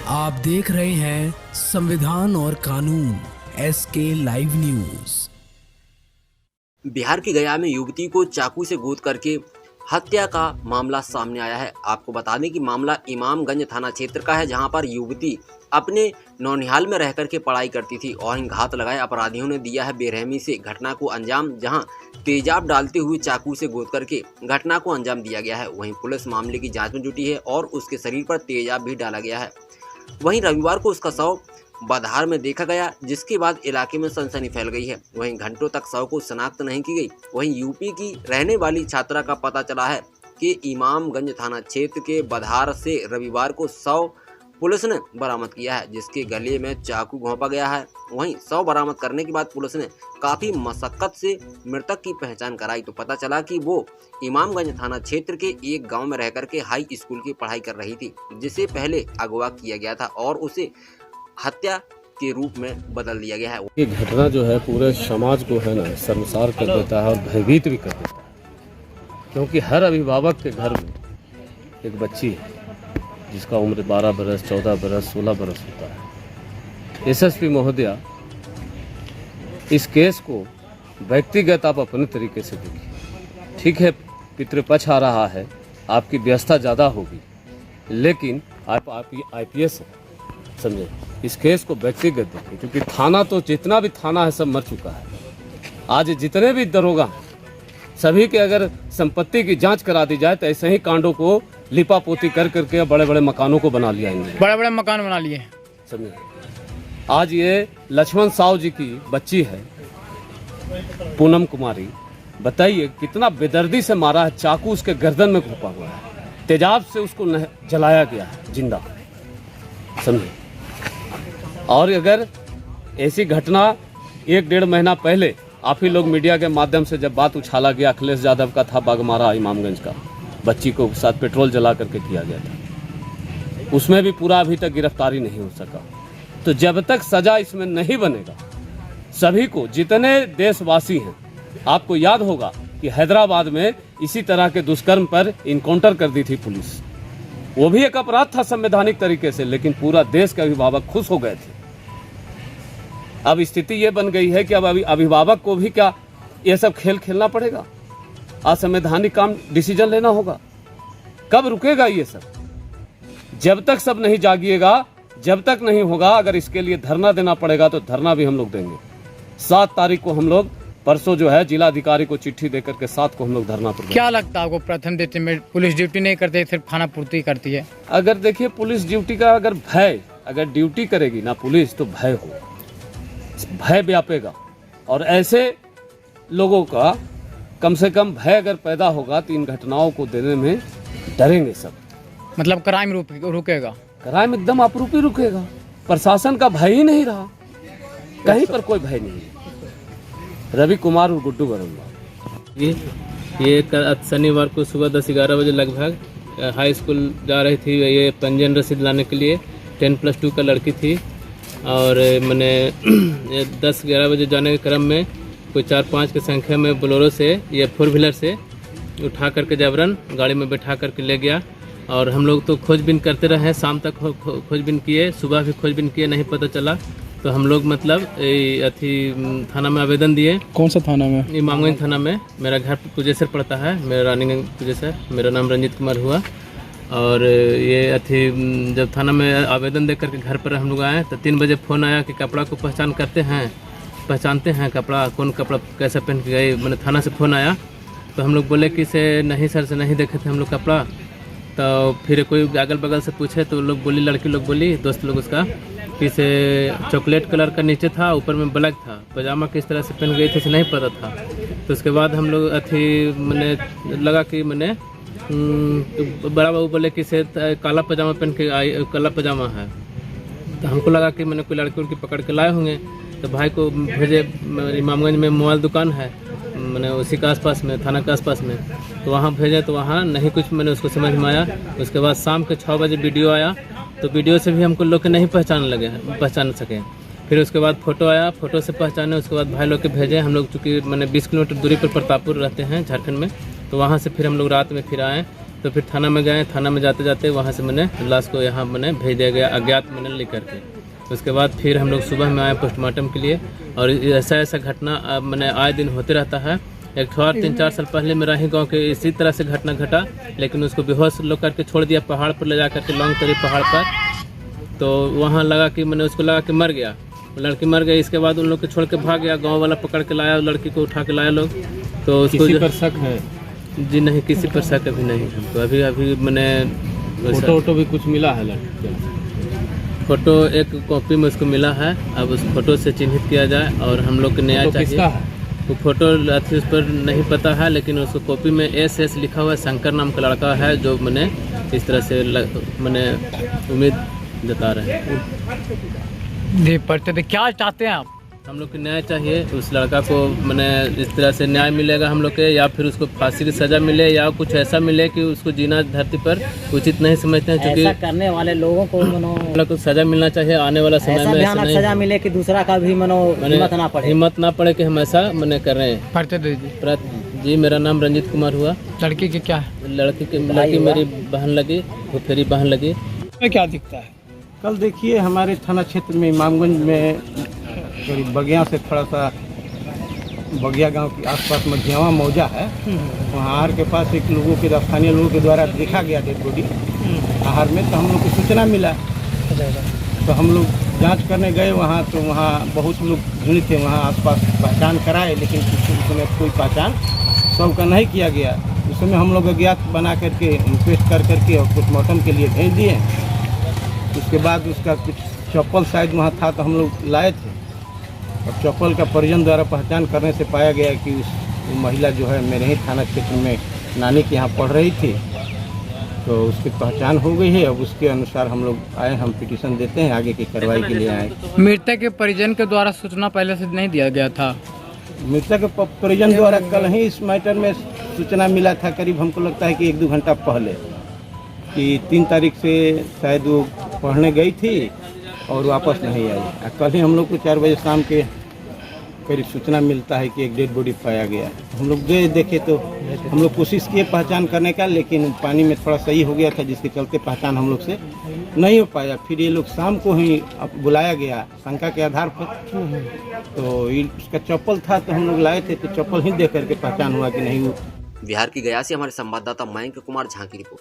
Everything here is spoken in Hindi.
आप देख रहे हैं संविधान और कानून SK लाइव न्यूज। बिहार के गया में युवती को चाकू से गोद करके हत्या का मामला सामने आया है। आपको बता दें कि मामला इमामगंज थाना क्षेत्र का है, जहां पर युवती अपने नौनिहाल में रहकर के पढ़ाई करती थी और घात लगाए अपराधियों ने दिया है बेरहमी से घटना को अंजाम, जहां तेजाब डालते हुए चाकू से गोद करके घटना को अंजाम दिया गया है। वहीं पुलिस मामले की जांच में जुटी है और उसके शरीर पर तेजाब भी डाला गया है। वहीं रविवार को उसका शव बधार में देखा गया, जिसके बाद इलाके में सनसनी फैल गई है। वहीं घंटों तक शव को शनाख्त नहीं की गई। वहीं यूपी की रहने वाली छात्रा का पता चला है कि इमामगंज थाना क्षेत्र के बधार से रविवार को शव पुलिस ने बरामद किया है, जिसके गले में चाकू घोंपा गया है। वहीं शव बरामद करने के बाद पुलिस ने काफ़ी मशक्कत से मृतक की पहचान कराई तो पता चला कि वो इमामगंज थाना क्षेत्र के एक गांव में रहकर के हाई स्कूल की पढ़ाई कर रही थी, जिसे पहले अगवा किया गया था और उसे हत्या के रूप में बदल दिया गया है। ये घटना जो है पूरे समाज को है ना शर्मसार कर देता है और भयभीत भी कर देता है, क्योंकि हर अभिभावक के घर में एक बच्ची है जिसका उम्र 12 बरस, 14 बरस, 16 बरस होता है। एसएसपी महोदया, इस केस को व्यक्तिगत आप अपने तरीके से देखिए। ठीक है, पितृपक्ष आ रहा है, आपकी व्यवस्था ज़्यादा होगी, लेकिन आप IPS है, समझे। इस केस को व्यक्तिगत देखिए, क्योंकि थाना तो जितना भी थाना है सब मर चुका है। आज जितने भी दरोगा सभी के अगर संपत्ति की जांच करा दी जाए तो ऐसे ही कांडों को लिपापोती कर करके बड़े बड़े मकानों को बना लिया इन्होंने, बड़े बड़े मकान बना लिए, समझे। आज ये लक्ष्मण साव जी की बच्ची है पूनम कुमारी, बताइए कितना बेदर्दी से मारा है, चाकू उसके गर्दन में घोंपा हुआ है, तेजाब से उसको जलाया गया है जिंदा, समझे। और अगर ऐसी घटना 1-1.5 महीना पहले आप ही लोग मीडिया के माध्यम से जब बात उछाला गया, अखिलेश यादव का था बागमारा इमामगंज का, बच्ची को साथ पेट्रोल जला करके किया गया था, उसमें भी पूरा अभी तक गिरफ्तारी नहीं हो सका। तो जब तक सजा इसमें नहीं बनेगा, सभी को, जितने देशवासी हैं, आपको याद होगा कि हैदराबाद में इसी तरह के दुष्कर्म पर इनकाउंटर कर दी थी पुलिस। वो भी एक अपराध था संवैधानिक तरीके से, लेकिन पूरा देश के अभिभावक खुश हो गए थे। अब स्थिति ये बन गई है कि अब अभिभावक को भी क्या ये सब खेल खेलना पड़ेगा, असंवैधानिक काम डिसीजन लेना होगा। कब रुकेगा ये सब? जब तक सब नहीं जागिएगा, जब तक नहीं होगा। अगर इसके लिए धरना देना पड़ेगा तो धरना भी हम लोग देंगे। 7 तारीख को हम लोग, परसों जो है, जिलाधिकारी को चिट्ठी देकर के 7 को हम लोग धरना पर। क्या लगता है आपको प्रथम दृष्टि में पुलिस ड्यूटी नहीं करती, सिर्फ खाना पूर्ति करती है? अगर देखिए, पुलिस ड्यूटी का अगर भय, अगर ड्यूटी करेगी ना पुलिस तो भय हो, भय व्यापेगा और ऐसे लोगों का कम से कम भय अगर पैदा होगा तो इन घटनाओं को देने में डरेंगे सब। मतलब क्राइम रुकेगा, क्राइम एकदम अपरूपी रुकेगा। प्रशासन का भय ही नहीं रहा, कहीं पर कोई भय नहीं है। रवि कुमार और गुड्डू बरंगा ये शनिवार को सुबह 10-11 बजे लगभग हाई स्कूल जा रही थी। ये पंजीयन रसीद लाने के लिए 10+2 का लड़की थी और मैंने 10-11 बजे जाने के क्रम में कोई 4-5 की संख्या में बोलेरो से, ये 4 व्हीलर से उठा करके जबरन गाड़ी में बैठा करके ले गया। और हम लोग तो खोजबीन करते रहे, शाम तक खोजबीन किए, सुबह भी खोजबीन किए, नहीं पता चला। तो हम लोग मतलब थाना में आवेदन दिए। कौन सा थाना में? इमामगंज थाना में। मेरा घर कुजेसर पड़ता है, मेरा रानीगंज कुजेसर, मेरा नाम रंजीत कुमार हुआ। और ये जब थाना में आवेदन दे करके घर पर हम लोग आए तो 3 बजे फ़ोन आया कि कपड़ा को पहचानते हैं कपड़ा, कौन कपड़ा कैसे पहन के गए, मैंने थाना से फ़ोन आया। तो हम लोग बोले कि से नहीं सर, से नहीं देखे थे हम लोग कपड़ा। तो फिर कोई अगल बगल से पूछे तो लोग बोली, लड़की लोग बोली, दोस्त लोग उसका, कि से चॉकलेट कलर का नीचे था, ऊपर में ब्लैक था, पजामा किस तरह से पहन गई थी से नहीं पता था। तो उसके बाद हम लोग मैंने लगा कि मैंने बड़ा बाबू बोले कि से काला पजामा पहन के आई, काला पजामा है। तो हमको लगा कि मैंने कोई लड़की उड़की पकड़ के लाए होंगे। तो भाई को भेजे, इमामगंज में मोबाइल दुकान है, मैंने उसी के आसपास में, थाना के आसपास में, तो वहाँ भेजे तो वहाँ नहीं कुछ मैंने उसको समझ में आया। उसके बाद शाम के 6 बजे वीडियो आया, तो वीडियो से भी हमको लोग के नहीं पहचान सके। फिर उसके बाद फ़ोटो आया, फ़ोटो से पहचाने, उसके बाद भाई लोग के भेजे। हम लोग चूँकि मैंने 20 किलोमीटर दूरी पर प्रतापपुर रहते हैं झारखंड में, तो वहाँ से फिर हम लोग रात में फिर आए। तो फिर थाना में गए। थाना में जाते जाते वहाँ से मैंने लाश को यहाँ मैंने भेज दिया गया अज्ञात मैंने लेकर के। उसके बाद फिर हम लोग सुबह में आए पोस्टमार्टम के लिए। और ऐसा घटना मैंने आए दिन होते रहता है। एक ठोर 3-4 साल पहले मेरा ही गांव के इसी तरह से घटना घटा, लेकिन उसको बेहोश लोग करके छोड़ दिया पहाड़ पर ले जा करके, लौंग तरी पहाड़ पर। तो वहाँ लगा कि मैंने उसको लगा कि मर गया, लड़की मर गई। इसके बाद उन लोग को छोड़ के भाग गया, गांव वाला पकड़ के लाया, लड़की को उठा के लाया लोग। तो उसको किसी पर शक है? जी नहीं, किसी पर शक अभी नहीं है। तो अभी मैंने फोटो भी कुछ मिला है लड़की? फोटो एक कॉपी में उसको मिला है। अब उस फोटो से चिन्हित किया जाए और हम लोग को न्याय चाहिए। तो फोटो अथी उस पर नहीं पता है, लेकिन उसको कॉपी में SS लिखा हुआ है। शंकर नाम का लड़का है जो मैंने इस तरह से मैंने उम्मीद जता रहे हैं। जी पढ़ते थे, क्या चाहते हैं आप? हम लोग को न्याय चाहिए। उस लड़का को मैंने इस तरह से न्याय मिलेगा हम लोग के, या फिर उसको फांसी की सज़ा मिले, या कुछ ऐसा मिले कि उसको जीना धरती पर उचित नहीं समझते हैं। ऐसा करने वाले लोगों को हम लोग को सज़ा मिलना चाहिए आने वाला समय में। ऐसा नहीं सजा मिले कि दूसरा का भी हिम्मत ना पड़े कि हम ऐसा मैंने कर रहे हैं। पढ़ते थे जी मेरा नाम रंजीत कुमार हुआ। लड़की की क्या है? लड़की मेरी बहन लगी, फुफेरी बहन लगी। क्या दिखता है? कल देखिए हमारे थाना क्षेत्र में इमामगंज में करीब बगिया से थोड़ा सा बगिया गांव के आसपास मझियावा मौजा है, वहाँ आहार के पास एक लोगों के स्थानीय लोगों के द्वारा देखा गया डेड बॉडी आहार में। तो हम लोग को सूचना मिला, तो हम लोग जांच करने गए वहाँ। तो वहाँ बहुत लोग भीड़ थे, वहाँ आसपास पहचान कराए, लेकिन उसमें कोई पहचान सबका नहीं किया गया। उस समय हम लोग अज्ञात बना करके इंक्वेस्ट कर करके और पोस्टमार्टम के लिए भेज दिए। उसके बाद उसका कुछ चप्पल शायद वहाँ था, तो हम लोग लाए थे। और चप्पल का परिजन द्वारा पहचान करने से पाया गया कि उस महिला जो है मेरे ही थाना क्षेत्र में नानी के यहाँ पढ़ रही थी, तो उसकी पहचान हो गई है। अब उसके अनुसार हम लोग आए, हम पिटीशन देते हैं, आगे की कार्रवाई के लिए आए। मृतक के परिजन के द्वारा सूचना पहले से नहीं दिया गया था? मृतक के परिजन द्वारा कल ही इस मैटर में सूचना मिला था, करीब हमको लगता है कि 1-2 घंटा पहले, कि 3 तारीख से शायद वो पढ़ने गई थी और वापस नहीं आई। कल ही हम लोग को 4 बजे शाम के करीब सूचना मिलता है कि एक डेड बॉडी पाया गया। हम लोग गए देखे तो हम लोग कोशिश किए पहचान करने का, लेकिन पानी में थोड़ा सही हो गया था, जिसके चलते पहचान हम लोग से नहीं हो पाया। फिर ये लोग शाम को ही बुलाया गया शंका के आधार पर। तो उसका चप्पल था, तो हम लोग लाए थे, तो चप्पल ही देख करके पहचान हुआ कि नहीं वो। बिहार की गया से हमारे संवाददाता मयंक कुमार झा की रिपोर्ट।